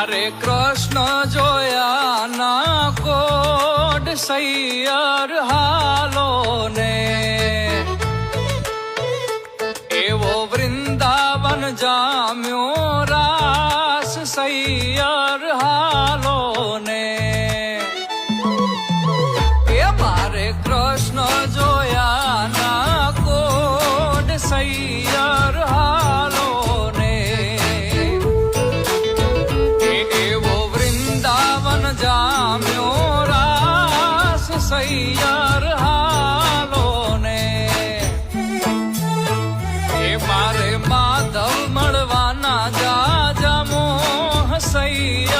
મારે કૃષ્ણ જોયા ના કોડ સૈયર હાલો ને એવો વૃંદાવન જામ્યો રાસ સૈયર હાલો ને એ મારે કૃષ્ણ જોયા ના કોડ સૈયર હાલો ને એવો વૃંદાવન જામ્યો રાસ સૈયર હાલો ને એ મારે માધવ મળવાના જા જમો સૈયર